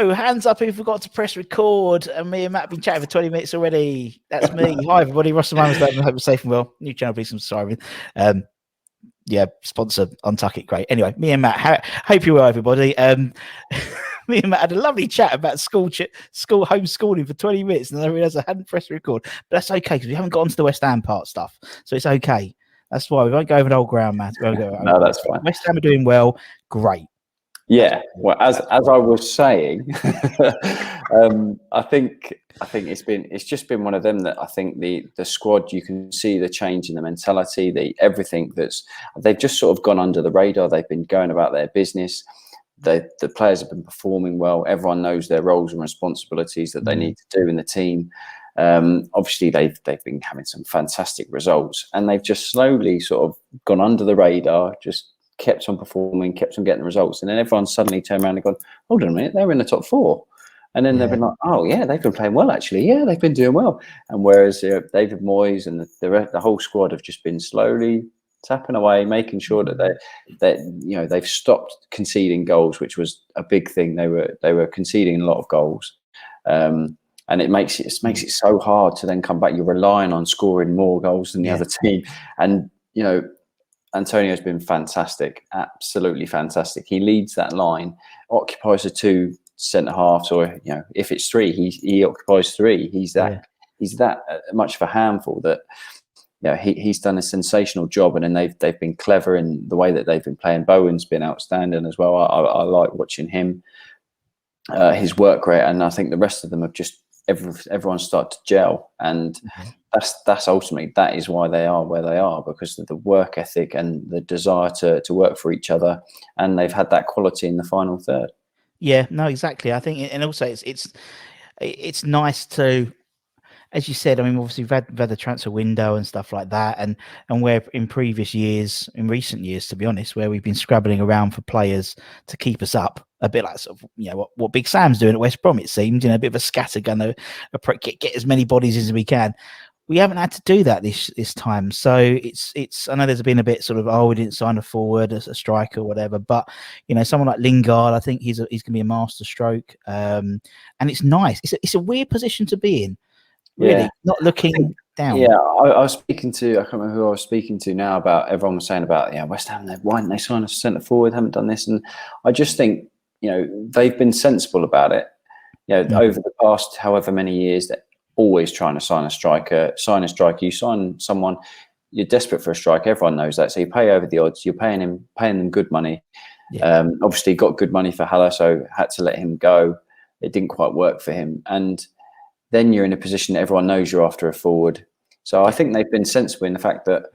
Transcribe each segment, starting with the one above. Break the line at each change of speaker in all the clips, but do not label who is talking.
go. Hands up who forgot to press record. And me and Matt have been chatting for 20 minutes already. That's me. Hi, everybody. Russell Manners, I hope you're safe and well. New channel, please subscribe. Yeah, sponsor, Untuck It. Great. Anyway, me and Matt, hope you're well, everybody. Me and Matt had a lovely chat about school homeschooling for 20 minutes, and then I realised I hadn't pressed record. But that's okay, because we haven't got onto the West Ham part stuff. So it's okay. That's why we won't go over the old ground, Matt.
No, that's fine.
West Ham are doing well. Great.
Yeah, well, as I was saying, I think it's just been one of them that I think the squad, you can see the change in the mentality, everything they've just sort of gone under the radar. They've been going about their business. The players have been performing well. Everyone knows their roles and responsibilities that they need to do in the team. Obviously, they've been having some fantastic results, and they've just slowly sort of gone under the radar. Just kept on performing, kept on getting the results, and then everyone suddenly turned around and gone, hold on a minute, they're in the top four. And then they've been like, oh yeah, they've been playing well actually. Yeah, they've been doing well. And whereas David Moyes and the whole squad have just been slowly tapping away, making sure that they've stopped conceding goals, which was a big thing. They were conceding a lot of goals, and it makes it so hard to then come back. You're relying on scoring more goals than the other team, and Antonio's been fantastic, absolutely fantastic. He leads that line, occupies the two centre halves, or if it's three, he occupies three. He's that much of a handful that he's done a sensational job, and then they've been clever in the way that they've been playing. Bowen's been outstanding as well. I like watching him, his work rate, and I think the rest of them have just everyone started to gel, and that's ultimately that is why they are where they are, because of the work ethic and the desire to work for each other, and they've had that quality in the final third.
Yeah, no, exactly. I think, and also it's nice to, as you said, I mean, obviously we've had the transfer window and stuff like that, and where in recent years, to be honest, where we've been scrabbling around for players to keep us up, a bit like sort of, what Big Sam's doing at West Brom, it seems, a bit of a scattergun, get as many bodies as we can. We haven't had to do that this time, so it's. I know there's been a bit sort of, we didn't sign a forward, a striker, or whatever. But someone like Lingard, I think he's going to be a master stroke, and it's nice. It's a weird position to be in, really, not looking down.
Yeah, I was speaking to, I can't remember who I was speaking to now, about everyone was saying about West Ham. Why didn't they sign a centre forward? Haven't done this, and I just think they've been sensible about it. Over the past however many years, that. Always trying to sign a striker. You sign someone, you're desperate for a striker. Everyone knows that. So you pay over the odds. You're paying them good money. Yeah. Obviously got good money for Haller, so had to let him go. It didn't quite work for him. And then you're in a position that everyone knows you're after a forward. So I think they've been sensible in the fact that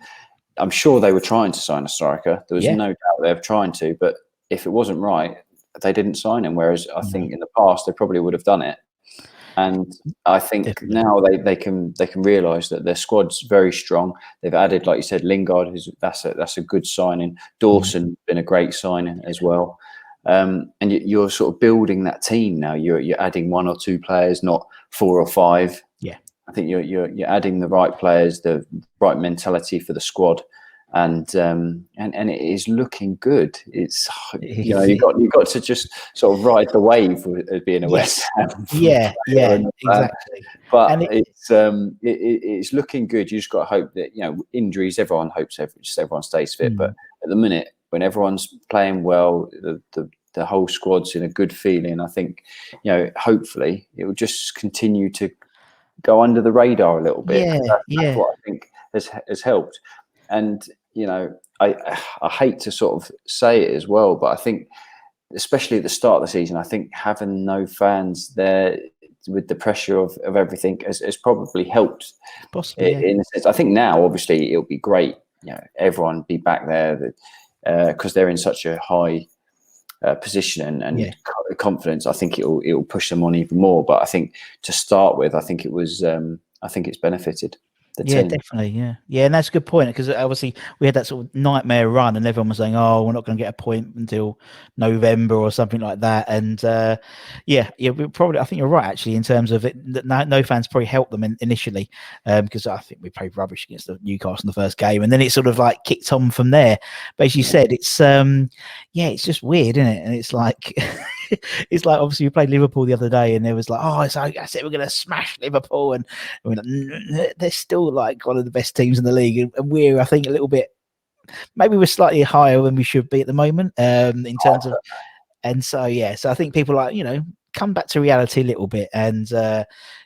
I'm sure they were trying to sign a striker. There was no doubt they were trying to, but if it wasn't right, they didn't sign him. Whereas I think in the past they probably would have done it. And I think now they can realise that their squad's very strong. They've added, like you said, Lingard, that's a good signing. Dawson been a great signing as well. And you're sort of building that team now. You're adding one or two players, not 4 or 5. Yeah, I think you're adding the right players, the right mentality for the squad. And it is looking good. It's you've got to just sort of ride the wave of being a West Ham.
Yeah, exactly.
But it's looking good. You just got to hope that injuries. Everyone hopes everyone stays fit. But at the minute, when everyone's playing well, the whole squad's in a good feeling. I think hopefully it will just continue to go under the radar a little bit. That's what I think has helped. And I hate to sort of say it as well, but I think, especially at the start of the season, I think having no fans there with the pressure of everything has probably helped. Possibly, in a sense. I think now, obviously, it'll be great. Everyone be back there because they're in such a high position and confidence. I think it'll push them on even more. But I think to start with, I think it's benefited. Team.
Definitely, yeah, and that's a good point, because obviously we had that sort of nightmare run, and everyone was saying, "Oh, we're not going to get a point until November or something like that." And we probably, I think you're right actually in terms of it. No fans probably helped them initially, because I think we played rubbish against the Newcastle in the first game, and then it sort of like kicked on from there. But as you said, it's it's just weird, isn't it? And it's like it's like obviously we played Liverpool the other day, and there was like, oh, so I said we're going to smash Liverpool, and we're like, they're still like one of the best teams in the league, and we're I think a little bit, maybe we're slightly higher than we should be at the moment in terms of, and so yeah, so I think people like come back to reality a little bit, and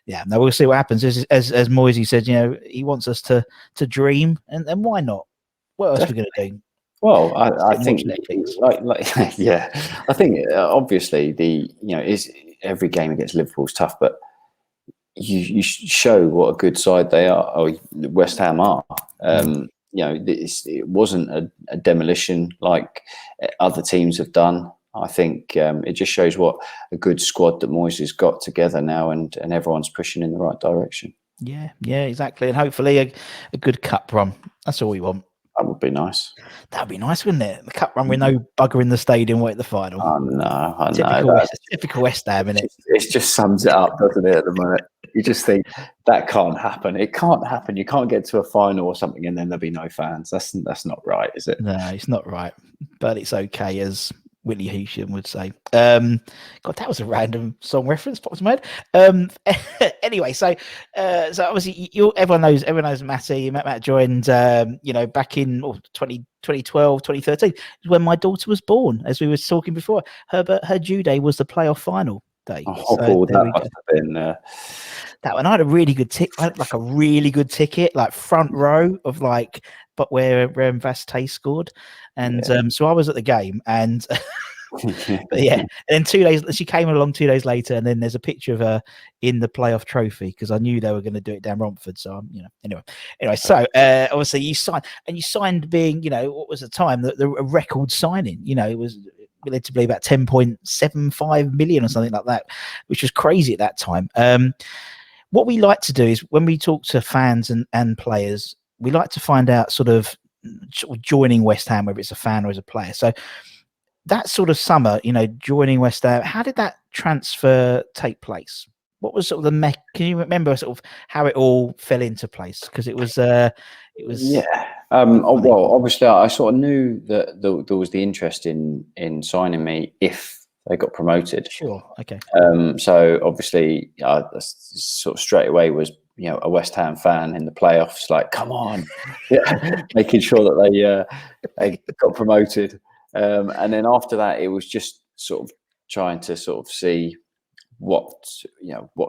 yeah, no, we'll see what happens. As Moisey said, he wants us to dream, and why not? What else are we going to do?
Well, I think
Netflix.
like yeah, I think obviously is every game against Liverpool is tough, but you show what a good side they are, or West Ham are. It wasn't a demolition like other teams have done. I think it just shows what a good squad that Moyes has got together now, and everyone's pushing in the right direction.
Yeah, exactly, and hopefully a good cup run. That's all we want.
That would be nice.
That'd be nice, wouldn't it? The cup run with no bugger in the stadium way at the final.
I know.
Typical West Ham, innit?
It just sums it up, doesn't it? At the moment, you just think that can't happen. It can't happen. You can't get to a final or something, and then there'll be no fans. That's not right, is it?
No, it's not right, but it's okay, as Whitney Houston would say. God, that was a random song reference. Popped in my head. Anyway, so obviously everyone knows Matt joined back in 2012, 2013 when my daughter was born, as we were talking before. Her due day was the playoff final day.
So that must have been
that one. I had a really good ticket. I had like a really good ticket, like front row of like, but where Vastay scored, and so I was at the game, and but yeah, and then 2 days she came along 2 days later, and then there's a picture of her in the playoff trophy because I knew they were going to do it down Romford. So anyway, so obviously you signed being what was the time the record signing. It was led to be about 10.75 million or something like that, which was crazy at that time. What we like to do is when we talk to fans and players, we like to find out sort of joining West Ham, whether it's a fan or as a player. So that sort of summer, joining West Ham, how did that transfer take place? What was sort of can you remember sort of how it all fell into place? Because it was
yeah. Well, obviously, I sort of knew that there was the interest in signing me if they got promoted.
Sure. Okay.
So obviously, I sort of straight away was a West Ham fan in the playoffs, like come on, making sure that they got promoted. And then after that, it was just sort of trying to sort of see what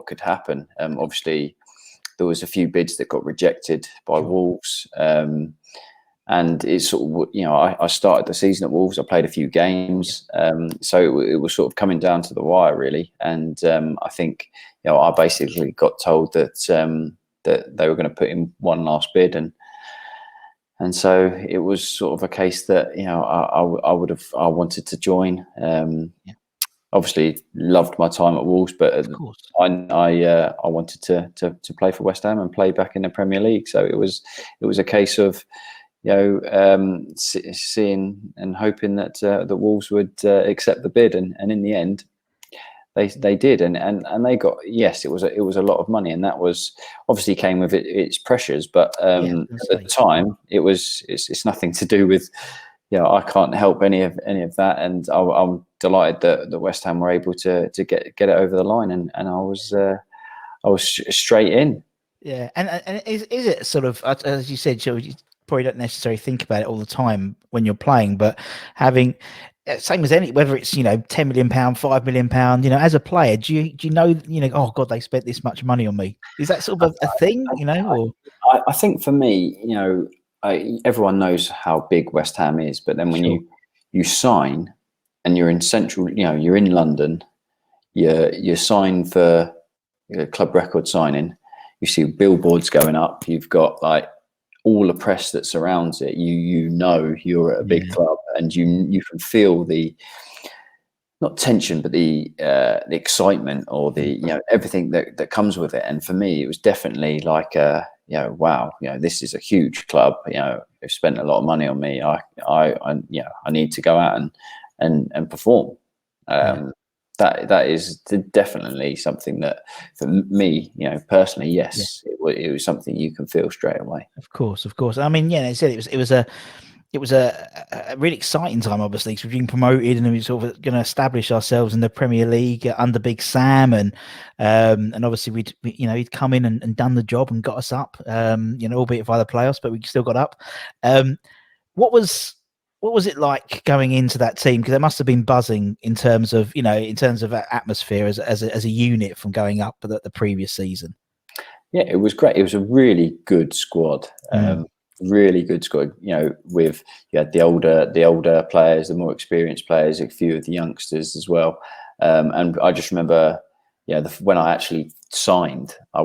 could happen. Obviously, there was a few bids that got rejected by Wolves. And it's sort of, I started the season at Wolves. I played a few games, so it was sort of coming down to the wire, really. And I think, I basically got told that that they were going to put in one last bid, and so it was sort of a case that I wanted to join. Obviously, loved my time at Wolves, but I wanted to play for West Ham and play back in the Premier League. So it was a case of seeing and hoping that the Wolves would accept the bid, and in the end, they did, and they got, yes, it was a lot of money, and that was obviously came with its pressures, but at the time it's nothing to do with. I can't help any of that, and I'm delighted that West Ham were able to get it over the line, and I was straight in.
Yeah, and is it sort of, as you said, you probably don't necessarily think about it all the time when you're playing, but having same as any, whether it's £10 million, £5 million, as a player, do you know oh god, they spent this much money on me? Is that sort of a thing? Or
I think for me, everyone knows how big West Ham is, but then when you sign and you're in central, you're in London, you're signed for club record signing, you see billboards going up, you've got like all the press that surrounds it, you're at a big club, and you can feel the, not tension, but the excitement, or the everything that comes with it. And for me, it was definitely like wow, this is a huge club. They've spent a lot of money on me. I need to go out and perform. That is definitely something that, for me, personally, yes, it was something you can feel straight away.
Of course. I mean, they said it was it was a really exciting time, obviously, because we've been promoted and we were sort of going to establish ourselves in the Premier League under Big Sam, and obviously he'd come in and done the job and got us up, albeit via the playoffs, but we still got up. What was it like going into that team? Because it must have been buzzing in terms of atmosphere as a unit from going up the previous season.
Yeah, it was great. It was a really good squad. Really good squad. You had the older players, the more experienced players, a few of the youngsters as well. And I just remember, when I actually signed, I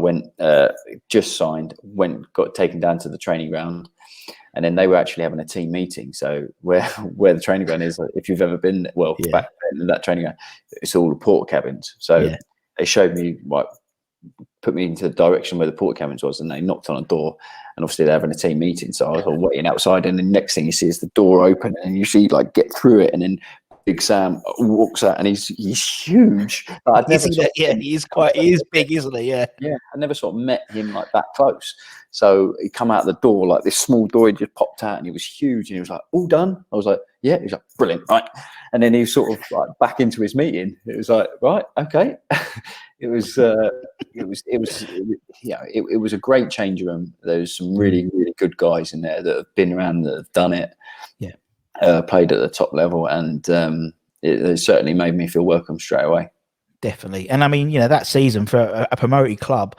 got taken down to the training ground, and then they were actually having a team meeting. So where the training ground is, if you've ever been, back then, that training ground, it's all the porta cabins. So they showed me put me into the direction where the porta cabins was, and they knocked on a door, and obviously they're having a team meeting. So I was waiting outside, and the next thing you see is the door open, and you see get through it, and then Big Sam walks out, and he's huge. He
is big, isn't he? Yeah.
I never sort of met him that close. So he come out the door, this small door, he just popped out, and he was huge, and he was like, "All done?" I was like, "Yeah." He was like, "Brilliant, right?" And then he was sort of back into his meeting. It was like, "Right, okay." It was a great change room. There's some really, really good guys in there that have been around, that have done it. Played at the top level, and it certainly made me feel welcome straight away.
Definitely. And I mean, that season for a promoted club,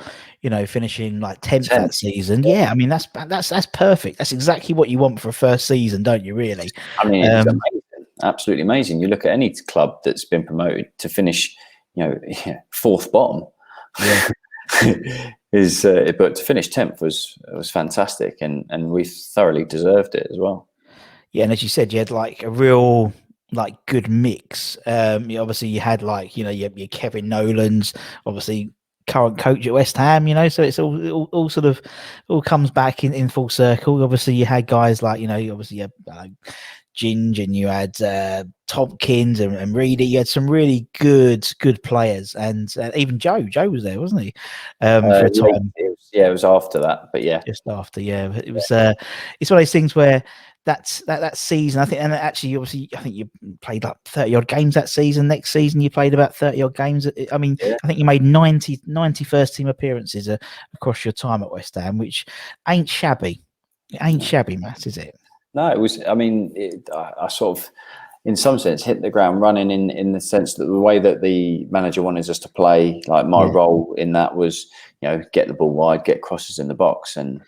finishing 10th that season. Yeah, I mean that's perfect. That's exactly what you want for a first season, don't you, really?
I mean, it's amazing. Absolutely amazing. You look at any club that's been promoted to finish, fourth bottom. Yeah. But to finish 10th was fantastic, and we thoroughly deserved it as well.
Yeah, and as you said, you had a real good mix. Obviously you had your Kevin Nolan's, obviously current coach at West Ham, so it's all sort of comes back in full circle. Obviously you had guys obviously you had Ginge, and you had Tompkins and Reedy. You had some really good players, and even Joe was there, wasn't he? For a time.
It was after that, but
just after. It was. It's one of those things where that season, I think, and actually, obviously, I think you played 30 odd games that season. Next season, you played about 30 odd games. I mean, I think you made 90 first team appearances across your time at West Ham, which ain't shabby. It ain't shabby, Matt, is it?
No, it was. I mean, I sort of, in some sense, hit the ground running in the sense that the way that the manager wanted us to play, my role in that was, get the ball wide, get crosses in the box, and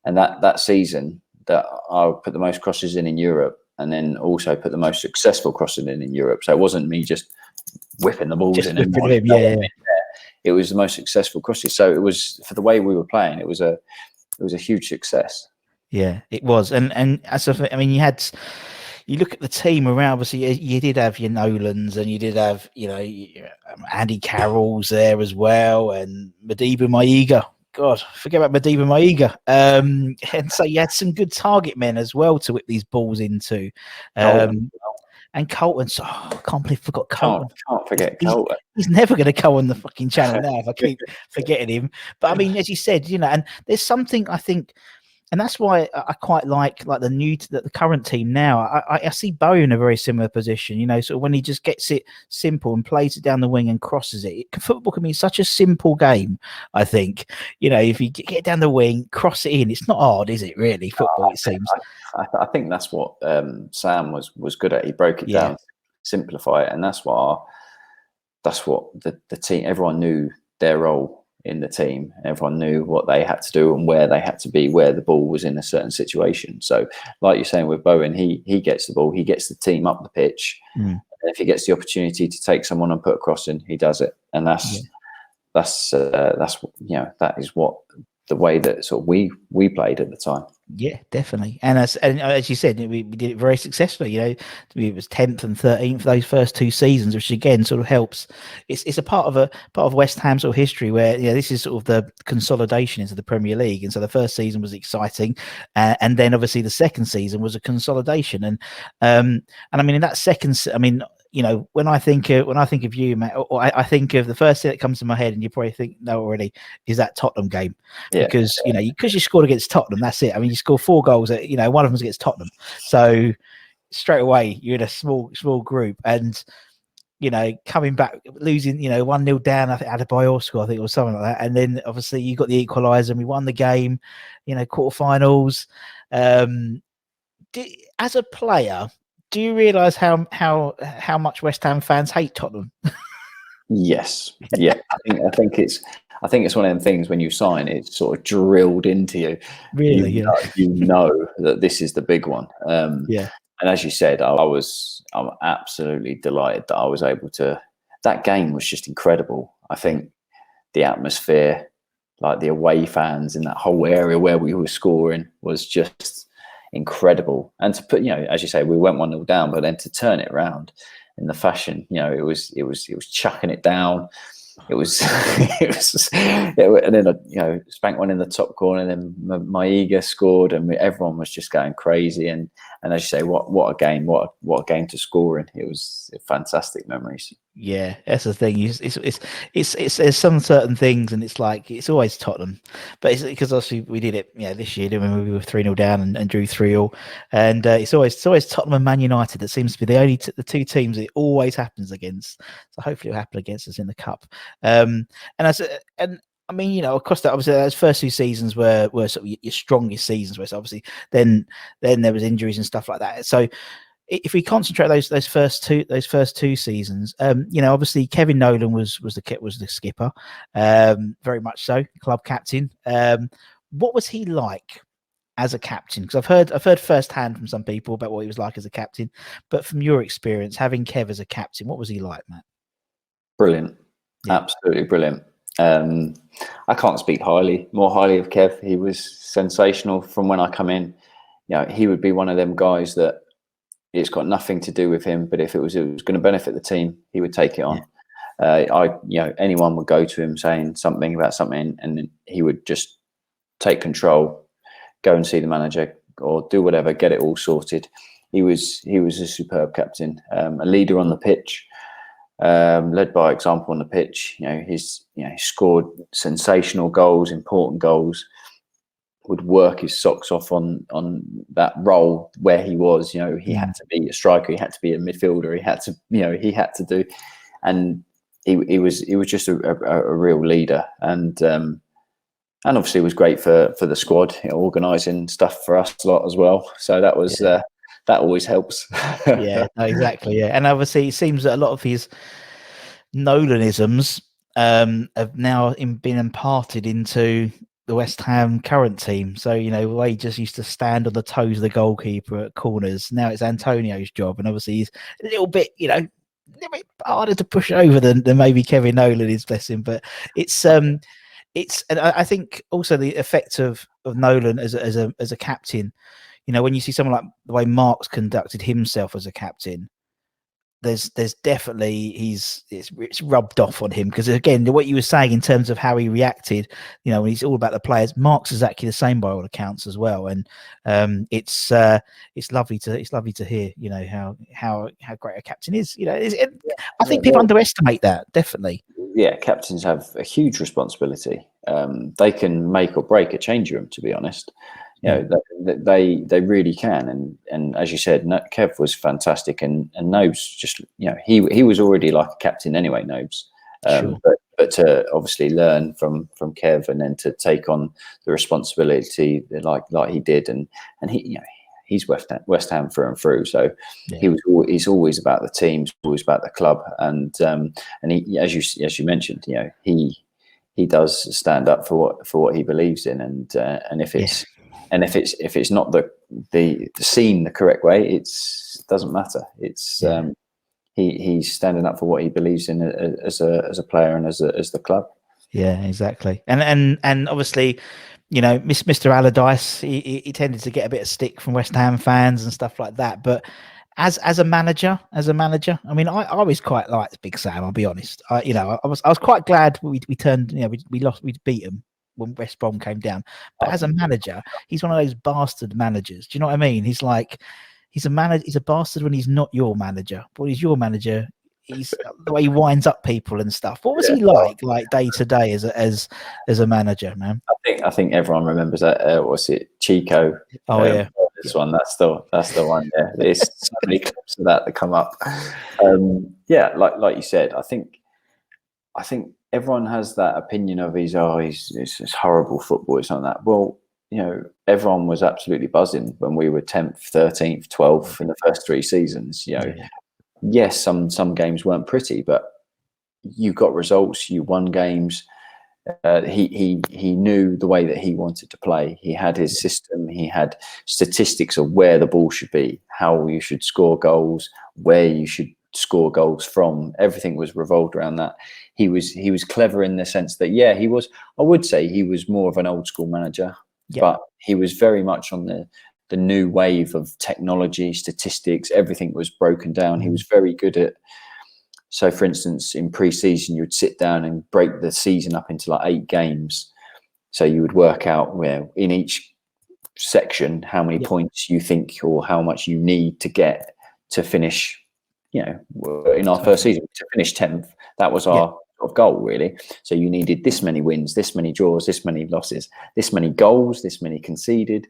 that season that I put the most crosses in Europe, and then also put the most successful crossing in Europe. So it wasn't me just whipping the balls in. It was the most successful crosses. So it was, for the way we were playing, it was a huge success.
Yeah, it was, and I mean, you look at the team around. Obviously, you did have your Nolans, and you did have Andy Carroll's there as well, and Madiba Maiga. God, forget about Madiba Maiga. And so you had some good target men as well to whip these balls into. And Colton, so I can't believe I forgot Colton.
Can't forget Colton.
He's never going to go on the fucking channel now if I keep forgetting him. But I mean, as you said, and there's something I think, and that's why I quite like the current team now. I see Bo in a very similar position, sort of when he just gets it simple and plays it down the wing and crosses it. Football can be such a simple game, I think. If you get down the wing, cross it in, it's not hard, is it, really, football, it seems?
I think that's what Sam was good at. He broke it down, simplify it, and that's what the team, everyone knew their role in the team. Everyone knew what they had to do and where they had to be, where the ball was in a certain situation. So like you're saying with Bowen, he gets the ball, he gets the team up the pitch. And if he gets the opportunity to take someone and put a cross in, he does it. And that is what the way that sort of we played at the time.
Yeah, definitely. And as you said, we did it very successfully. It was 10th and 13th those first two seasons, which again sort of helps. It's a part of West Ham sort of history where this is sort of the consolidation into the Premier League. And so the first season was exciting, and then obviously the second season was a consolidation. And I mean, in that second, when I think of you, Matt, or I think of the first thing that comes to my head, and you probably think no already, is that Tottenham game, because you scored against Tottenham. That's it. I mean, you score 4 goals. One of them's against Tottenham, so straight away you're in a small group, and coming back, losing, 1-0 down, I think Adebayor score, I think, or something like that. And then obviously you got the equaliser and we won the game, quarterfinals. As a player, do you realise how much West Ham fans hate Tottenham?
Yes. Yeah. I think it's one of them things when you sign, it's sort of drilled into you.
Really?
You know that this is the big one.
Yeah.
And as you said, I'm absolutely delighted that I was able to. That game was just incredible. I think the atmosphere, like the away fans in that whole area where we were scoring, was just incredible. And to put, as you say, we went 1-0 down, but then to turn it around in the fashion, it was chucking it down. It was, and then spanked one in the top corner. And then Maiga scored, and everyone was just going crazy. And as you say, what a game! What a game to score in! It was fantastic memories.
Yeah, that's the thing. It's there's some certain things, and it's like it's always Tottenham, but it's because obviously we did it, this year, didn't we? We were 3-0 down and drew 3-3, and it's always Tottenham and Man United that seems to be the two teams it always happens against. So hopefully it'll happen against us in the cup. And I mean, across that, obviously, those first 2 seasons were sort of your strongest seasons. Where obviously then there was injuries and stuff like that. So if we concentrate those first two seasons, obviously Kevin Nolan was the skipper, very much so, club captain. What was he like as a captain? Because I've heard firsthand from some people about what he was like as a captain, but from your experience having Kev as a captain, what was he like, Matt?
Brilliant, absolutely brilliant. I can't speak more highly of Kev. He was sensational from when I come in. He would be one of them guys that it's got nothing to do with him, but if it was going to benefit the team, he would take it on. Anyone would go to him saying something about something, and he would just take control, go and see the manager, or do whatever, get it all sorted. He was a superb captain, a leader on the pitch, led by example on the pitch. He scored sensational goals, important goals. Would work his socks off on that role where he was. He had to be a striker, he had to be a midfielder, he had to do, and he was just a real leader, and obviously was great for the squad, organising stuff for us a lot as well. So that was that always helps.
Yeah, no, exactly. Yeah, and obviously it seems that a lot of his Nolanisms have now been imparted into the West Ham current team. So, the way he just used to stand on the toes of the goalkeeper at corners, now it's Antonio's job. And obviously he's a little bit, a little bit harder to push over than maybe Kevin Nolan is, bless him. But and I think also the effect of Nolan as a captain, when you see someone like the way Mark's conducted himself as a captain, there's definitely it's rubbed off on him, because again, what you were saying in terms of how he reacted, when he's all about the players, Mark's exactly the same by all accounts as well. And it's lovely to hear how great a captain is. I think people underestimate that, definitely.
Yeah, captains have a huge responsibility. They can make or break a change room, to be honest. They really can, and as you said, Kev was fantastic, and Nobes just he was already like a captain anyway, Nobes.
Sure.
But to obviously learn from Kev, and then to take on the responsibility like he did, and he's West Ham through and through. So he's always about the team, always about the club, and he, as you mentioned, he does stand up for what he believes in, and if it's. And if it's not the seen the correct way, it doesn't matter. It's he's standing up for what he believes in as a player and as the club.
Yeah, exactly. And obviously, Mr. Allardyce, he tended to get a bit of stick from West Ham fans and stuff like that. But as a manager, I mean, I always quite liked Big Sam. I'll be honest. I was quite glad we turned. We lost. We beat him when West Brom came down. But as a manager, he's one of those bastard managers. Do you know what I mean? He's like, He's a manager. He's a bastard when he's not your manager. But when he's your manager, he's the way he winds up people and stuff. What was he like day to day as a manager, man?
I think everyone remembers that. Was it Chico?
Oh yeah,
this one. That's the one. Yeah, there's so many clips of that come up. Yeah, like you said, I think everyone has that opinion of he's horrible football. It's not that. Well, everyone was absolutely buzzing when we were 10th, 13th, 12th in the first 3 seasons. Yes, some games weren't pretty, but you got results. You won games. He knew the way that he wanted to play. He had his system. He had statistics of where the ball should be, how you should score goals, where you should score goals from. Everything was revolved around that. He was clever in the sense that he was. I would say he was more of an old school manager, but he was very much on the new wave of technology, statistics. Everything was broken down. He was very good at. So, for instance, in pre-season, you would sit down and break the season up into like 8 games. So you would work out where in each section how many points you think or how much you need to get to finish. In our first season, to finish 10th, that was our goal, really. So you needed this many wins, this many draws, this many losses, this many goals, this many conceded.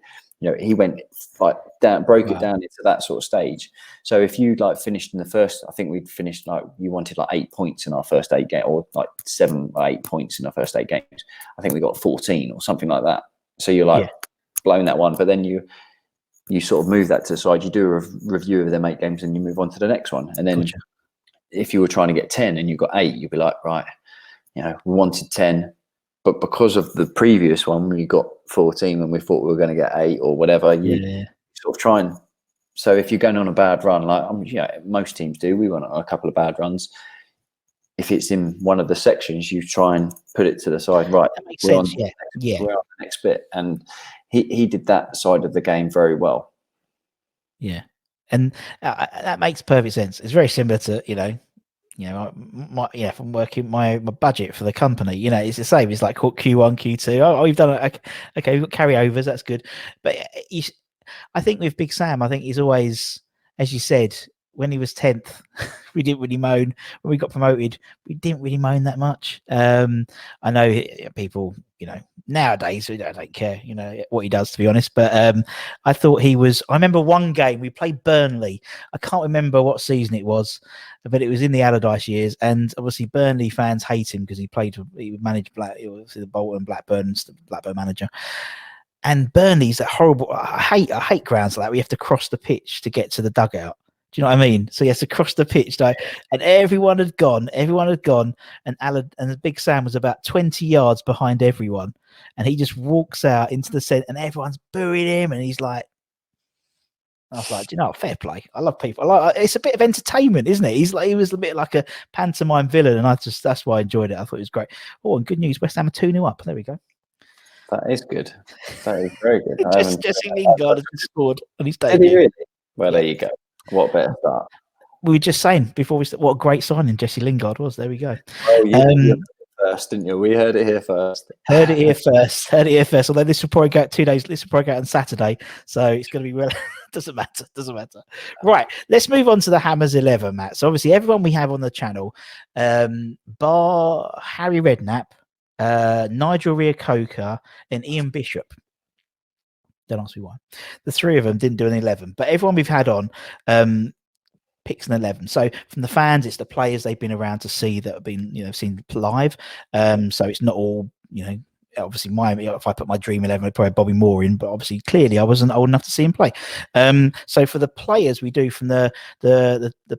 He went broke it down into that sort of stage. So if you finished in the first, I think we'd finished you wanted 8 points in our first 8 games, or 7 or 8 points in our first 8 games. I think we got 14 or something like that. So you're blowing that one, but then you sort of move that to the side. You do a review of them 8 games, and you move on to the next one. And then if you were trying to get 10 and you got 8, you'd be like, right, we wanted 10. But because of the previous one, we got 14 and we thought we were going to get 8 or whatever, you sort of try and. So if you're going on a bad run, most teams do, we went on a couple of bad runs. If it's in one of the sections, you try and put it to the side. Right,
that makes sense.
We're on the next bit, and he did that side of the game very well.
Yeah, and that makes perfect sense. It's very similar to if I'm working my budget for the company, it's the same. It's like Q1, Q2. Oh, you've done it. Okay, we've got carryovers. That's good. But I think with Big Sam, I think he's always, as you said, when he was 10th, we didn't really moan. When we got promoted, we didn't really moan that much. I know people, nowadays I don't care, what he does, to be honest. But I thought he was. I remember one game we played Burnley. I can't remember what season it was, but it was in the Allardyce years, and obviously Burnley fans hate him because he managed the Bolton, Blackburn manager. And Burnley's that horrible. I hate grounds like that. We have to cross the pitch to get to the dugout. Do you know what I mean? So he has to cross the pitch, and everyone had gone, and Big Sam was about 20 yards behind everyone, and he just walks out into the centre, and everyone's booing him, and he's like, I was like, fair play. I love people. It's a bit of entertainment, isn't it? He was a bit like a pantomime villain, and that's why I enjoyed it. I thought it was great. Oh, and good news, West Ham are 2-0 up. There we go.
That is good. That is very good.
Jesse Lingard has scored on his debut.
Did he really? Well, there you go. What better start?
We were just saying before what a great signing Jesse Lingard was. There we go.
Oh, you heard it first, didn't you? We heard it here first.
Heard it here first. Although this will probably go out 2 days. This will probably go out on Saturday, so it's going to be doesn't matter. Right, let's move on to the Hammers 11, Matt. So obviously everyone we have on the channel, bar Harry Redknapp, Nigel Reo-Coker, and Ian Bishop. Don't ask me why. The 3 of them didn't do an 11, but everyone we've had on picks an 11. So from the fans, it's the players they've been around to see that have been, seen live. So it's not all, obviously if I put my dream 11, I'd probably have Bobby Moore in, but obviously clearly I wasn't old enough to see him play. So for the players we do from the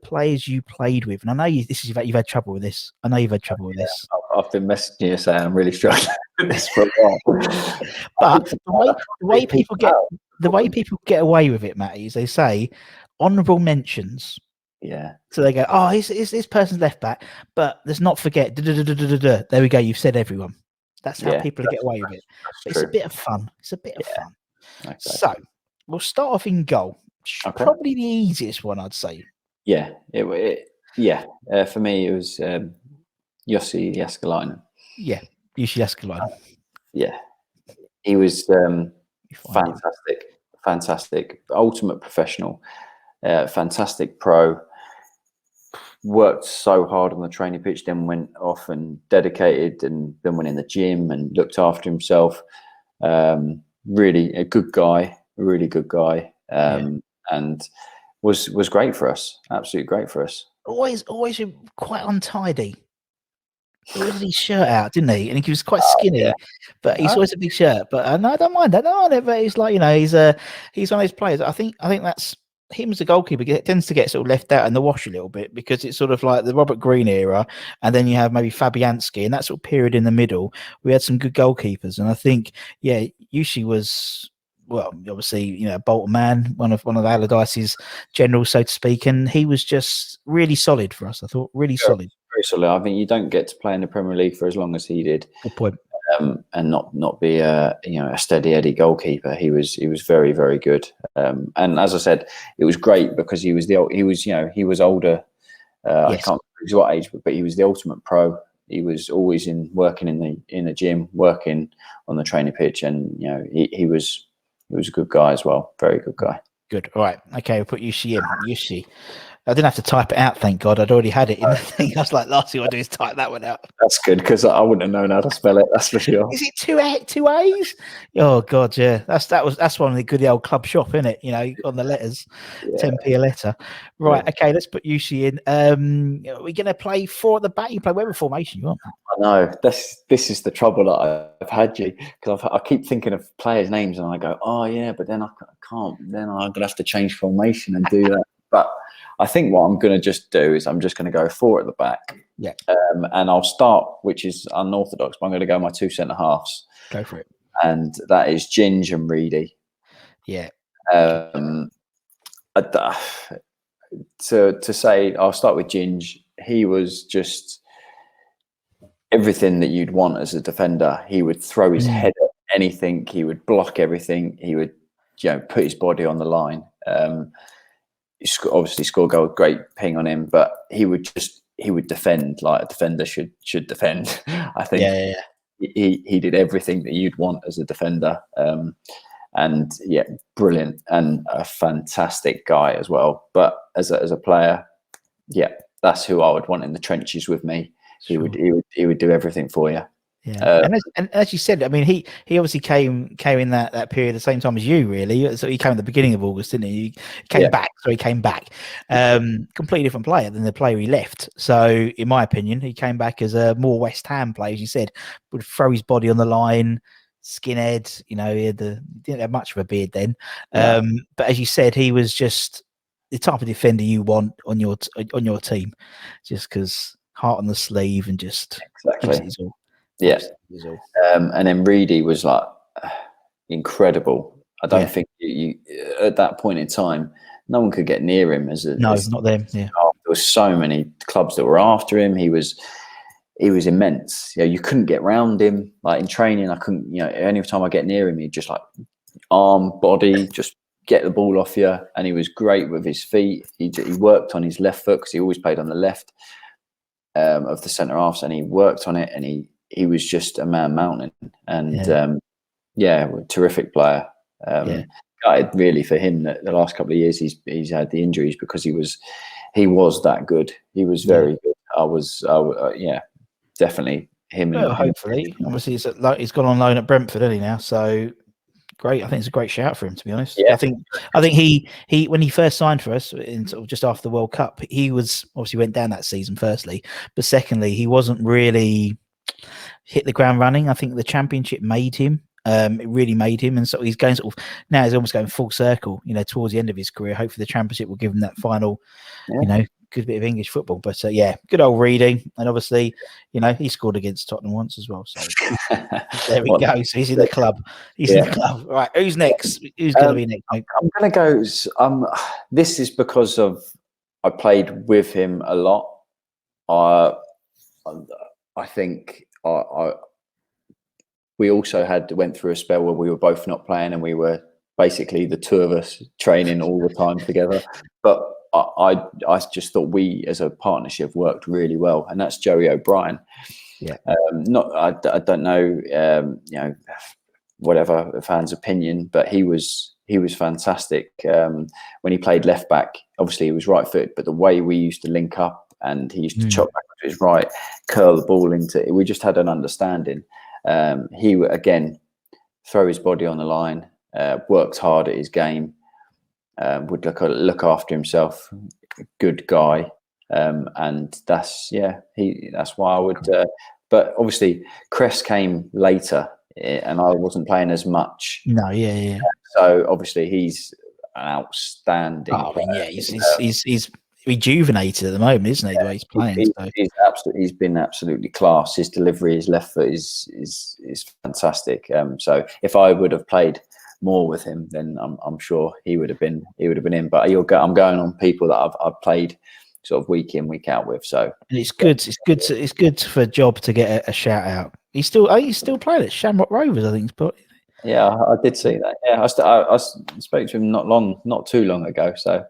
players you played with, and I know you've had trouble with this.
I've been messaging you saying I'm really struggling with this for a while.
But the way people get away with it, Matty, is they say honourable mentions.
Yeah.
So they go, oh, he's this person's left back, but let's not forget. There we go. You've said everyone. That's how people get away with it. But it's a bit of fun. Fun. Okay. So we'll start off in goal. Okay. Probably the easiest one, I'd say.
Yeah. For me, it was Jussi Jääskeläinen.
Yeah, Jussi Jääskeläinen.
Yeah. He was fantastic. Ultimate professional. fantastic pro. Worked so hard on the training pitch, then went off and dedicated, and then went in the gym and looked after himself. Really a good guy, a really good guy, and was great for us. Absolutely great for us.
Always quite untidy. He always had his shirt out, didn't he? And he was quite skinny, but he's always a big shirt. But no, I don't mind that. No, but he's like, he's one of those players. I think that's him as a goalkeeper. Tends to get sort of left out in the wash a little bit because it's sort of like the Robert Green era, and then you have maybe Fabianski, and that sort of period in the middle. We had some good goalkeepers, and I think Yushi was. Well, obviously, Bolton man, one of Allardyce's generals, so to speak, and he was just really solid for us. I thought really solid.
Very solid. I think you don't get to play in the Premier League for as long as he did.
Good point.
And not be a steady Eddie goalkeeper. He was very, very good. And as I said, it was great because he was older. I can't remember what age, but he was the ultimate pro. He was always working in the gym, working on the training pitch, and he was a good guy as well. Very good guy.
Good. All right. Okay, we'll put Yushi in. Yushi. I didn't have to type it out, thank God. I'd already had it in the thing. I was like, last thing I do is type that one out.
That's good because I wouldn't have known how to spell it. That's for sure.
Is it two A's? Oh God, yeah. That's one of the good old club shop, isn't it? On the letters, 10p a letter. Right. Okay, let's put Yushi in. We're gonna play 4 at the back. You play whatever formation you want.
I know. This is the trouble that I've had, you, because I keep thinking of players' names and I go, oh yeah, but then I can't. Then I'm gonna have to change formation and do that. But I think what I'm going to just do is I'm just going to go 4 at the back.
Yeah.
And I'll start, which is unorthodox, but I'm going to go my 2 centre halves.
Go for it.
And that is Ginge and Reedy.
Yeah.
To say, I'll start with Ginge. He was just everything that you'd want as a defender. He would throw his head at anything. He would block everything. He would, put his body on the line. Obviously score goal, great ping on him, but he would defend like a defender should defend. I think he did everything that you'd want as a defender, and brilliant and a fantastic guy as well. But as a player, that's who I would want in the trenches with me. Sure. He would do everything for you.
Yeah, and as you said, I mean, he obviously came in that period at the same time as you, really. So he came at the beginning of August, didn't he? He came back. Completely different player than the player he left. So, in my opinion, he came back as a more West Ham player, as you said, would throw his body on the line, skinhead. He didn't have much of a beard then. But as you said, he was just the type of defender you want on your team, just because heart on the sleeve and just
exactly.
Yeah,
and then Reedy was like incredible. I don't think you at that point in time, no one could get near him.
Not them. Yeah,
there were so many clubs that were after him. He was immense. You couldn't get round him. Like in training, I couldn't. Any time I get near him, he'd just like arm, body, just get the ball off you. And he was great with his feet. He worked on his left foot because he always played on the left of the centre halves, and he worked on it, and he was just a man mountain, and terrific player. Gutted really for him that the last couple of years he's had the injuries because he was that good. He was very good. I was definitely him.
Well, hopefully, obviously he's gone on loan at Brentford, isn't he now? So great. I think it's a great shout for him, to be honest.
Yeah.
I think he when he first signed for us in sort of just after the World Cup, he was obviously went down that season firstly, but secondly, he wasn't really hit the ground running. I think the Championship made him. It really made him, and so he's going sort of now. He's almost going full circle. Towards the end of his career, hopefully the Championship will give him that final, good bit of English football. But good old Reedy, and obviously, he scored against Tottenham once as well. So there we go. So he's in the club. He's in the club. Right, who's next? Who's going to be next, mate?
I'm going to go. This is because I played with him a lot. I think we also went through a spell where we were both not playing, and we were basically the two of us training all the time together. But I just thought we as a partnership worked really well, and that's Joey O'Brien.
Yeah.
I don't know, whatever the fans' opinion, but he was he was fantastic. When he played left back, obviously he was right footed, but the way we used to link up, and he used to chop back to his right, curl the ball into it. We just had an understanding. He would, again, throw his body on the line, worked hard at his game, would look after himself. Good guy. And that's why I would. But obviously, Cress came later, and I wasn't playing as much.
No, yeah.
So obviously, he's an outstanding.
Oh, I mean, yeah, he's rejuvenated at the moment, isn't he? The way he's playing.
He's been absolutely class. His delivery, his left foot is fantastic. So if I would have played more with him, then I'm sure he would have been in. But I'm going on people that I've played sort of week in, week out with. So
and it's good. It's good for Job to get a shout out. He's still playing at Shamrock Rovers, I think. But
yeah, I did see that. Yeah, I spoke to him not too long ago. So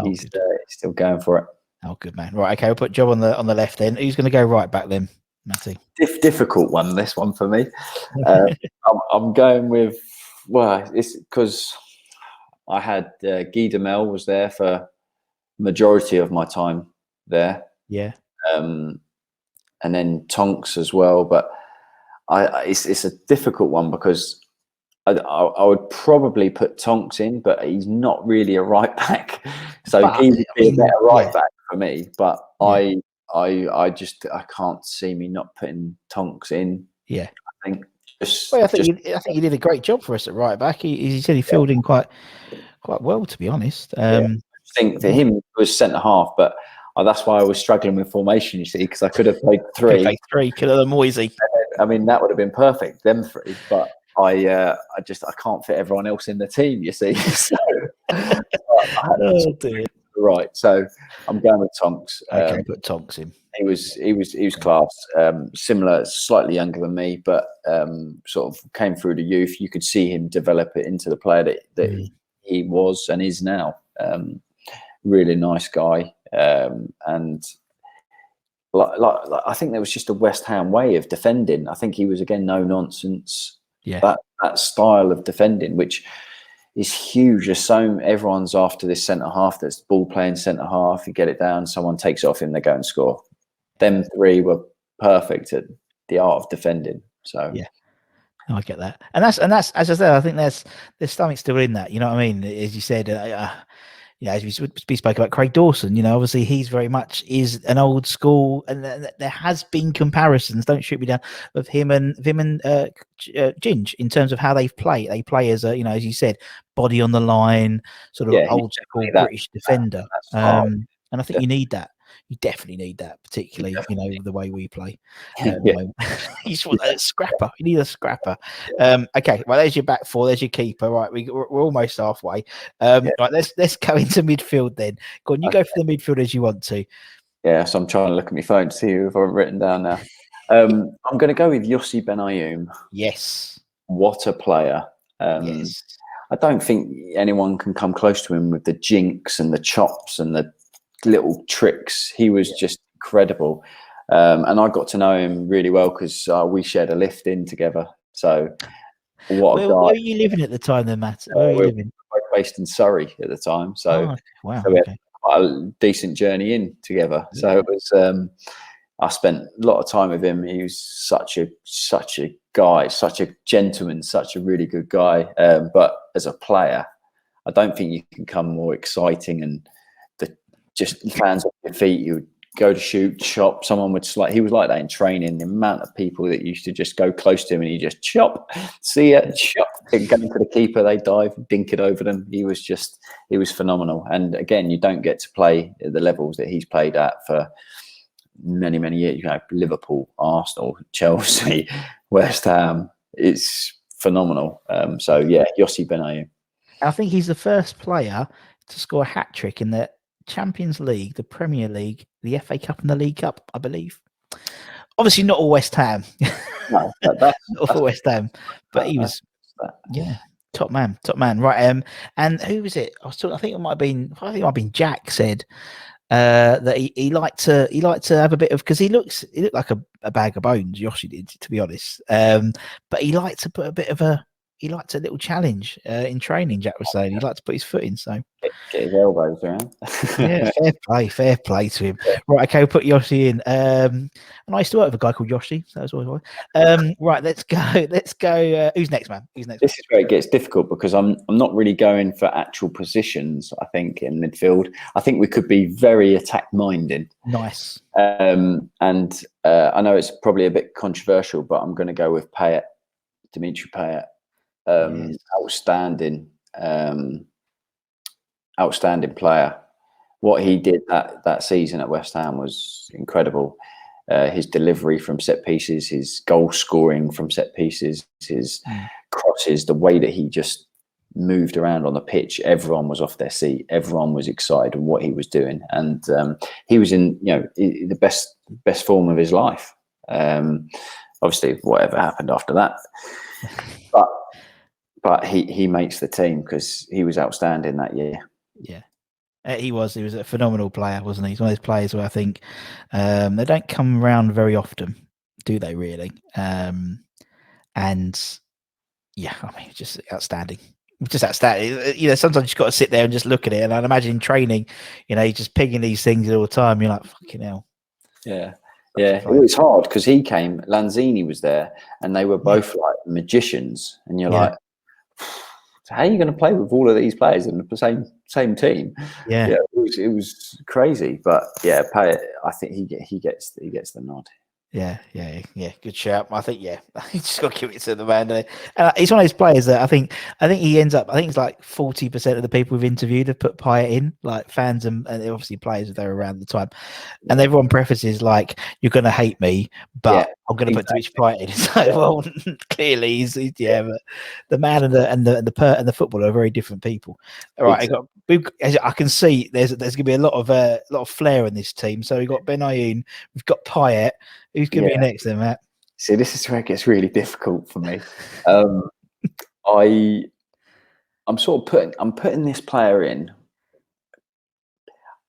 he's still going for it.
Oh, good man. Right, okay, we'll put Job on the left then. Who's going to go right back then, Matty?
Difficult one, this one for me. I'm going with, well, it's because I had Guy Demel was there for majority of my time there.
Yeah.
And then Tonks as well, but it's a difficult one because I would probably put Tonks in, but he's not really a right back, so he would be a better right back for me. But I can't see me not putting Tonks in.
Yeah,
I think.
I think you did a great job for us at right back. He said he filled in quite well, to be honest.
I think for him it was centre half, but that's why I was struggling with formation. You see, because I could have played three.
Could have done Moisey.
I mean, that would have been perfect, them three. But I can't fit everyone else in the team. You see, so
oh dear.
Right, so I'm going with Tonks.
Okay, put Tonks in.
He was class. Similar, slightly younger than me, but sort of came through the youth. You could see him develop it into the player that he was and is now. Really nice guy, and like I think there was just a West Ham way of defending. I think he was, again, no nonsense.
Yeah,
that style of defending, which is huge. Everyone's after this centre half that's ball playing centre half. You get it down, someone takes it off him, they go and score. Them three were perfect at the art of defending. So
yeah, I get that, and that's as I said, I think there's something still in that. You know what I mean? As you said, as we spoke about Craig Dawson, obviously he's very much is an old school, and there has been comparisons. Don't shoot me down, of him and Ginge in terms of how they play. They play as a, as you said, body on the line, sort of old school British defender. And I think you need that. You definitely need that, particularly the way we play. You just want a scrapper. You need a scrapper. Okay, well, there's your back four. There's your keeper. Right, we're almost halfway. Right, let's go into midfield then. Go on, you go for the midfield as you want to.
Yeah, so I'm trying to look at my phone to see who I've written down now. I'm going to go with Yossi Benayoun.
Yes.
What a player.
Yes.
I don't think anyone can come close to him with the jinx and the chops and the little tricks. He was just incredible. And I got to know him really well because we shared a lift in together. So what a guy.
Where were you living at the time then, Matt? Where were you living?
We were based in Surrey at the time. So,
wow.
So we had quite a decent journey in together. Yeah. So it was, I spent a lot of time with him. He was such a guy, such a gentleman, such a really good guy. But as a player, I don't think you can come more exciting and just fans off your feet. You would go to shoot, chop. Someone would he was like that in training. The amount of people that used to just go close to him and he just chop, see it, chop, and go to the keeper. They dive, dink it over them. He was phenomenal. And again, you don't get to play at the levels that he's played at for many, many years. Liverpool, Arsenal, Chelsea, West Ham. It's phenomenal. So yeah, Yossi Benayoun.
I think he's the first player to score a hat trick in the Champions League, the Premier League, the FA Cup, and the League Cup, I believe. Obviously, not all West Ham.
No,
not all West Ham, but he was, top man. Right. And who was it? I think it might have been Jack said that he liked to have a bit of, because he looked like a bag of bones. Yoshi did, to be honest. But he liked to put a bit of he liked a little challenge in training. Jack was saying he liked to put his foot in. So
Get his elbows around.
yeah, fair play to him. Right, okay, we'll put Yoshi in. And I used to work with a guy called Yoshi, so that was always fun. Right, let's go. Who's next, man? Who's next?
This is where it gets difficult because I'm not really going for actual positions. I think in midfield, I think we could be very attack minded.
Nice.
And I know it's probably a bit controversial, but I'm going to go with Payet, Dimitri Payet.
Yes.
Outstanding player. What he did that season at West Ham was incredible. His delivery from set pieces, his goal scoring from set pieces, his crosses, the way that he just moved around on the pitch, everyone was off their seat. Everyone was excited on what he was doing, and he was in the best form of his life. Obviously, whatever happened after that, but he makes the team because he was outstanding that year.
Yeah. He was a phenomenal player, wasn't he? He's one of those players where I think they don't come around very often, do they really? And yeah, I mean, just outstanding. Sometimes you just got to sit there and just look at it. And I'd imagine training, he's just picking these things all the time. You're like, fucking hell.
Yeah. Yeah. Well, it's hard because he came, Lanzini was there, and they were both like magicians. And you're like, so how are you going to play with all of these players in the same team?
Yeah,
it was crazy, but yeah, Payet, I think he gets the nod.
Yeah. Good shout. I think you just got to give it to the man. He's one of those players that I think he ends up. I think it's like 40% of the people we've interviewed have put Payet in, like fans and obviously players if they're around the time. And everyone prefaces like, "You're going to hate me, but I'm going to put Dimitri Payet in." It's like, well, clearly he's but the man and the footballer are very different people. All right, as I can see, there's going to be a lot of flair in this team. So we've got Ben Ayoun, we've got Payet. Who's going to be next then, Matt?
See, this is where it gets really difficult for me. I'm putting this player in.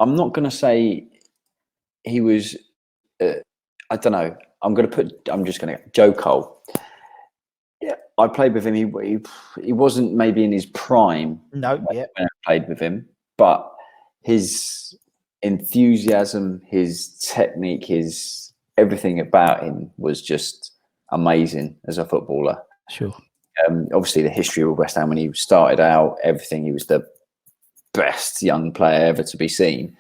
I'm not going to say he was. I don't know. I'm just going to Joe Cole. Yeah, I played with him. He wasn't maybe in his prime.
No,
when I played with him, but his enthusiasm, his technique, his everything about him was just amazing as a footballer.
Sure.
Obviously, the history of West Ham when he started out, everything, he was the best young player ever to be seen.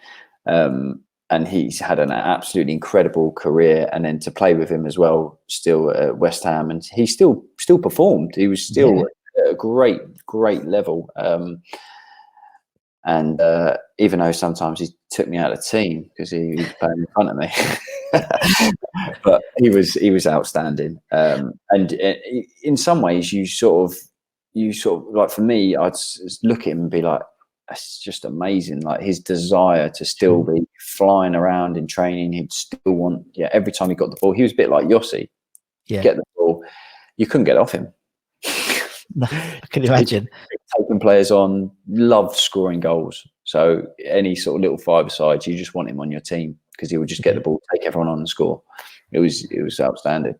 And he's had an absolutely incredible career. And then to play with him as well, still at West Ham, and he still performed. He was still at a great level. And even though sometimes he took me out of the team because he was playing in front of me, but he was outstanding. And in some ways, you sort of like, for me, I'd look at him and be like, that's just amazing. Like his desire to still be flying around in training, he'd still want. Every time he got the ball, he was a bit like Yossi. Get the ball, you couldn't get off him.
No, I can imagine.
Taking players on, loved scoring goals. So any sort of little five-a-side, you just want him on your team because he would just get the ball, take everyone on and score. It was outstanding.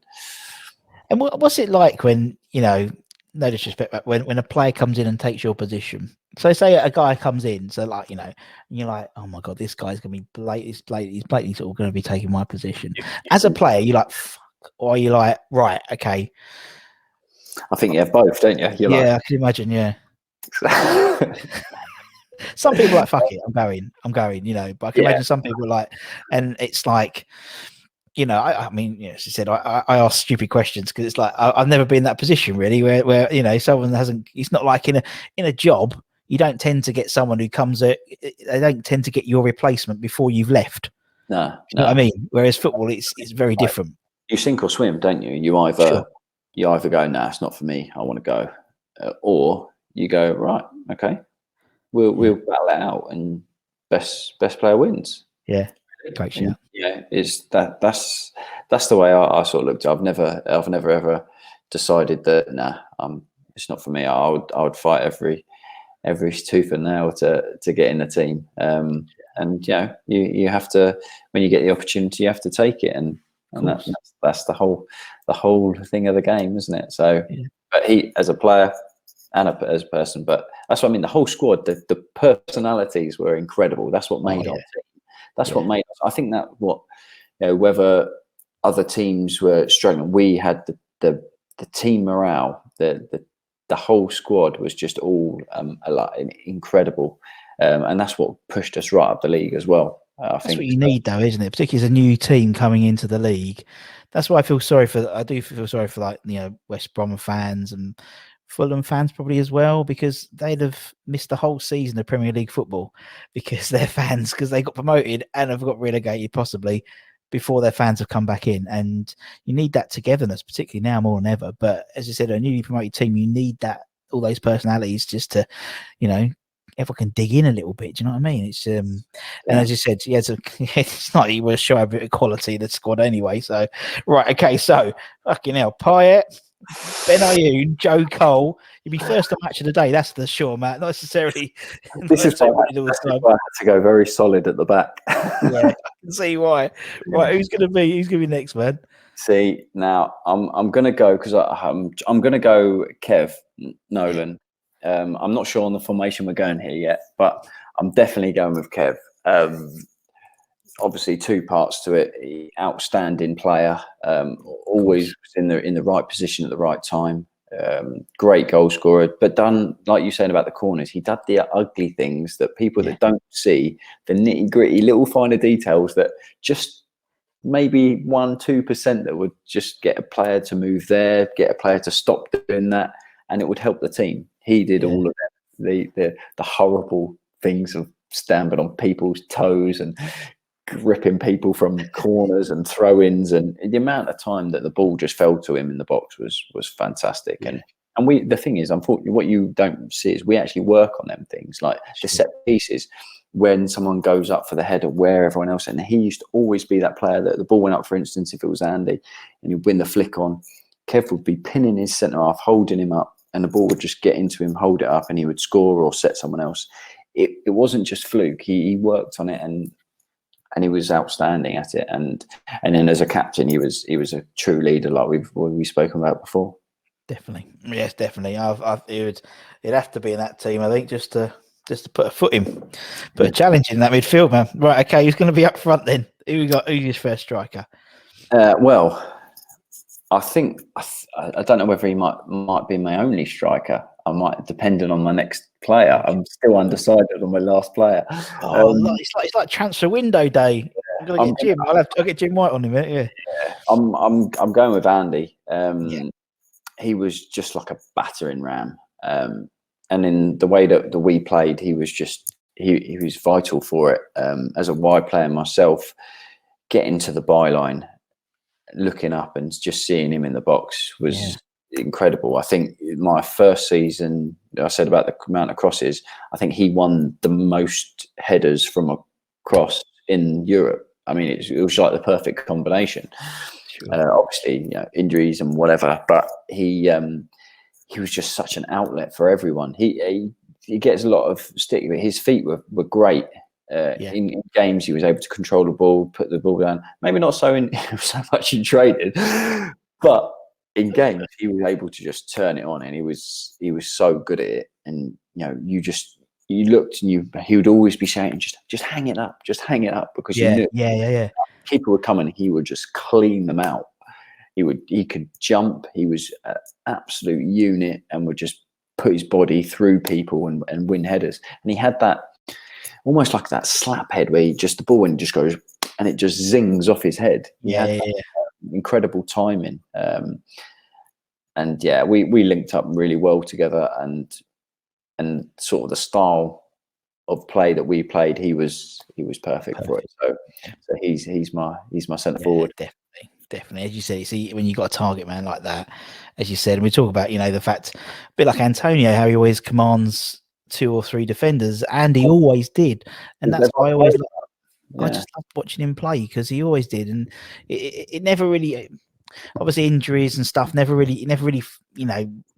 And what's it like when, no disrespect, but when a player comes in and takes your position? So say a guy comes in, so like, and you're like, oh my God, this guy's going to be he's blatantly sort of going to be taking my position. As a player, you're like, fuck, or you're like, right, okay.
I think you have both, don't you?
I can imagine, Some people are like, fuck it, I'm going, but I can imagine some people are like, and it's like, I mean, as I said, I ask stupid questions because it's like, I've never been in that position really where someone hasn't, it's not like in a job, you don't tend to get someone who they don't tend to get your replacement before you've left.
No.
You know what I mean? Whereas football, it's very different. You
sink or swim, don't you? You either go, nah, it's not for me, I want to go, or you go, right, okay, we'll battle it out, and best player wins.
Yeah, great shout.
It's that's the way I sort of looked. I've never ever decided that it's not for me. I would fight every tooth and nail to get in the team. And you have to, when you get the opportunity, you have to take it, and that's the whole thing of the game, isn't it? So, But he, as a player and as a person, but that's what I mean. The whole squad, the personalities were incredible. That's what made our team. That's what made us. I think that whether other teams were struggling, we had the team morale. The whole squad was just all incredible, and that's what pushed us right up the league as well.
That's what you need, though, isn't it? Particularly as a new team coming into the league. That's why I feel sorry for. I do feel sorry for West Brom fans and Fulham fans probably as well, because they'd have missed the whole season of Premier League football because their fans, because they got promoted and have got relegated possibly before their fans have come back in. And you need that togetherness, particularly now more than ever. But as you said, a newly promoted team, you need all those personalities just to, everyone can dig in a little bit. Do you know what I mean? It's and as you said, it's not he was show a bit of quality in the squad anyway. So right, okay, so fucking hell, Payet, Ben Ayoun, Joe Cole. You'd be first on match of the day. That's the sure, Matt. Not necessarily.
This is why I had to go very solid at the back.
Yeah, I can see why. Right, who's gonna be next, man?
See, now I'm gonna go because I'm gonna go Kev Nolan. I'm not sure on the formation we're going here yet, but I'm definitely going with Kev. Obviously, two parts to it. Outstanding player, always in the right position at the right time. Great goal scorer, but done, like you said about the corners, he did the ugly things that people that don't see, the nitty gritty little finer details that just maybe 1-2% that would just get a player to move there, get a player to stop doing that, and it would help the team. He did all of that, the horrible things of stamping on people's toes and gripping people from corners and throw-ins, and the amount of time that the ball just fell to him in the box was fantastic. And we, the thing is, unfortunately, what you don't see is we actually work on them things, like the set pieces. When someone goes up for the header, where everyone else, and he used to always be that player that the ball went up, for instance, if it was Andy, and he'd win the flick on, Kev would be pinning his centre half, holding him up, and the ball would just get into him, hold it up, and he would score or set someone else. It wasn't just fluke. He worked on it, and he was outstanding at it. And then as a captain, he was a true leader, like we've spoken about before.
Definitely, yes, definitely. It'd have to be in that team, I think, just to put a foot in, put a challenge in that midfield, man. Right, okay, who's going to be up front then? Who's your first striker?
Well, I think I don't know whether he might be my only striker. I might, depending on my next player. I'm still undecided on my last player.
It's like transfer window day. I'm gonna get Jim. I'll get Jim White on him. Yeah.
I'm going with Andy. He was just like a battering ram. And in the way that we played, he was vital for it. As a wide player myself, getting to the byline, looking up and just seeing him in the box was incredible. I think my first season, I said about the amount of crosses, I think he won the most headers from a cross in Europe. I mean, it was like the perfect combination. Sure. Obviously, injuries and whatever, but he was just such an outlet for everyone. He gets a lot of stick, but his feet were great. In games, he was able to control the ball, put the ball down. Maybe not so much in training, but in games, he was able to just turn it on, and he was so good at it. And you looked, and he would always be shouting, just hang it up, because you knew people were coming. He would just clean them out. He could jump. He was an absolute unit, and would just put his body through people and win headers. And he had that almost like that slap head where the ball and just goes and it just zings off his head. Incredible timing. And we linked up really well together, and sort of the style of play that we played, he was perfect for it. So he's my centre forward.
Definitely. As you said, when you got a target man like that, as you said, and we talk about, the fact, a bit like Antonio, how he always commands 2 or 3 defenders, and he always did. And that's why I just loved watching him play, because he always did. And it never really, obviously injuries and stuff never really,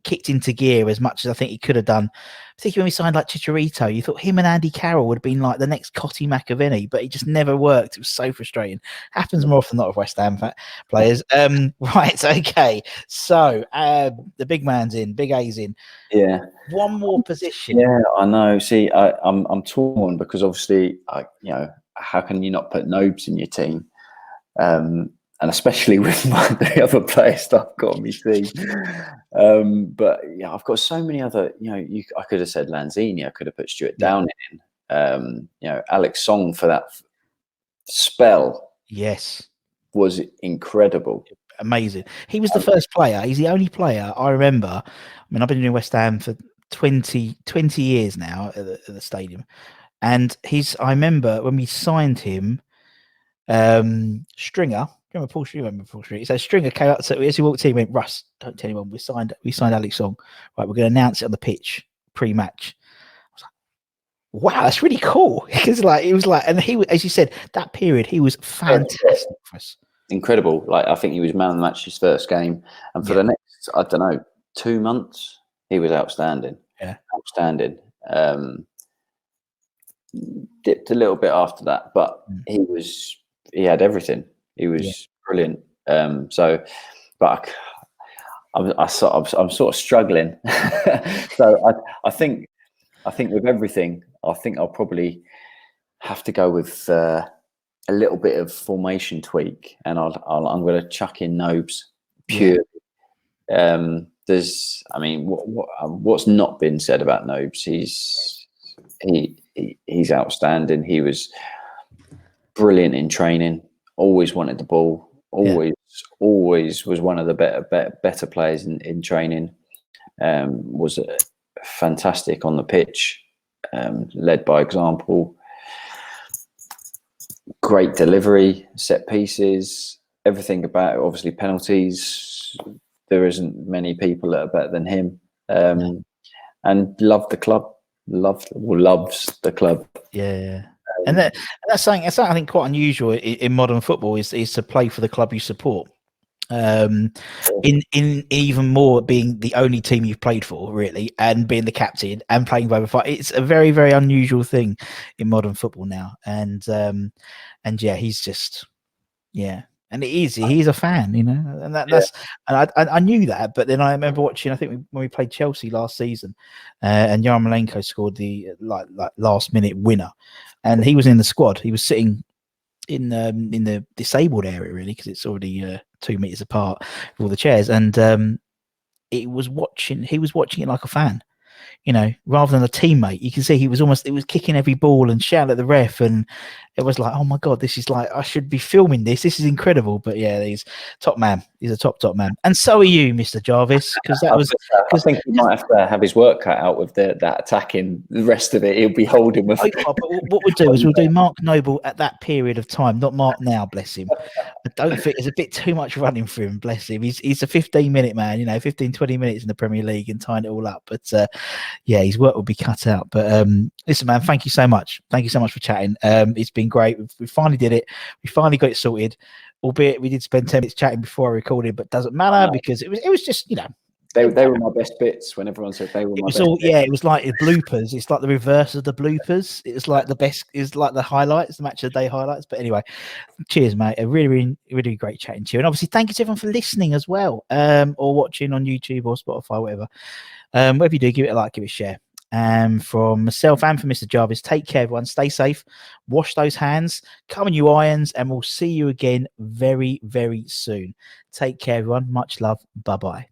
kicked into gear as much as I think he could have done. Particularly when we signed like Chicharito, you thought him and Andy Carroll would have been like the next Cotty McAvenny, but it just never worked. It was so frustrating. Happens more often than not with West Ham players. Right, okay. So the big man's in, Big A's in.
Yeah.
One more position.
Yeah, I know. See, I'm torn because obviously, how can you not put Nobes in your team? And especially with the other players that I've got on my team. But yeah, I've got so many other. I could have said Lanzini. I could have put Stuart Downing in. Alex Song for that spell.
Yes,
was incredible.
Amazing. He was the first player. He's the only player I remember. I mean, I've been doing West Ham for 20 years now at the stadium, and I remember when we signed him. Stringer, remember Paul Stringer? So Stringer came up to as he walked in, he went, "Russ, don't tell anyone. We signed Alex Song. Right, we're going to announce it on the pitch pre-match." I was like, "Wow, that's really cool." Because it was like, and he, as you said, that period he was fantastic for us.
Incredible. Like I think he was man of the match his first game, and for the next, I don't know, 2 months, he was outstanding.
Yeah,
outstanding. Dipped a little bit after that, but he had everything. He was brilliant. But I'm sort of struggling. So I think with everything, I think I'll probably have to go with a little bit of formation tweak, and I'm going to chuck in Nobes pure. What's not been said about Nobes? He's outstanding. He was brilliant in training. Always wanted the ball. Always was one of the better players in training. Was fantastic on the pitch. Led by example. Great delivery, set pieces, everything about it. Obviously penalties. There isn't many people that are better than him. And loved the club. Loves the club.
Yeah. And that's something I think quite unusual in modern football is to play for the club you support. In even more being the only team you've played for, really, and being the captain and playing by the fight. It's a very, very unusual thing in modern football now. And he's just and he's a fan, and that's and I knew that, but then I remember watching. I think when we played Chelsea last season, and Yarmolenko scored the like last minute winner, and he was in the squad. He was sitting in the disabled area, really, because it's already 2 meters apart with all the chairs, and he was watching it like a fan. Rather than a teammate. You can see he was kicking every ball and shouting at the ref, and it was like, oh my god, this is like, I should be filming this. This is incredible. But yeah, he's top man. He's a top man, and so are you, Mr. Jarvis. Because
I think he might have to have his work cut out with that attacking. The rest of it, he'll be holding with.
But what we'll do is we'll do Mark Noble at that period of time, not Mark now. Bless him. I don't think there's a bit too much running for him. Bless him. He's a 15-minute man. 15-20 minutes in the Premier League and tying it all up. But his work will be cut out. But listen, man, thank you so much. Thank you so much for chatting. It's been great. We finally did it. We finally got it sorted. Albeit we did spend 10 minutes chatting before I recorded, but doesn't matter because it was just
They were my best bits. When everyone said they were my best bits.
It was like the bloopers. It's like the reverse of the bloopers. It was like the best. It's like the highlights, the match of the day highlights. But anyway, cheers, mate. A really, really, really great chatting to you. And obviously, thank you to everyone for listening as well, or watching on YouTube or Spotify, whatever. Whatever you do, give it a like, give it a share. From myself and from Mr. Jarvis, take care, everyone. Stay safe. Wash those hands. Come on, you irons, and we'll see you again very, very soon. Take care, everyone. Much love. Bye-bye.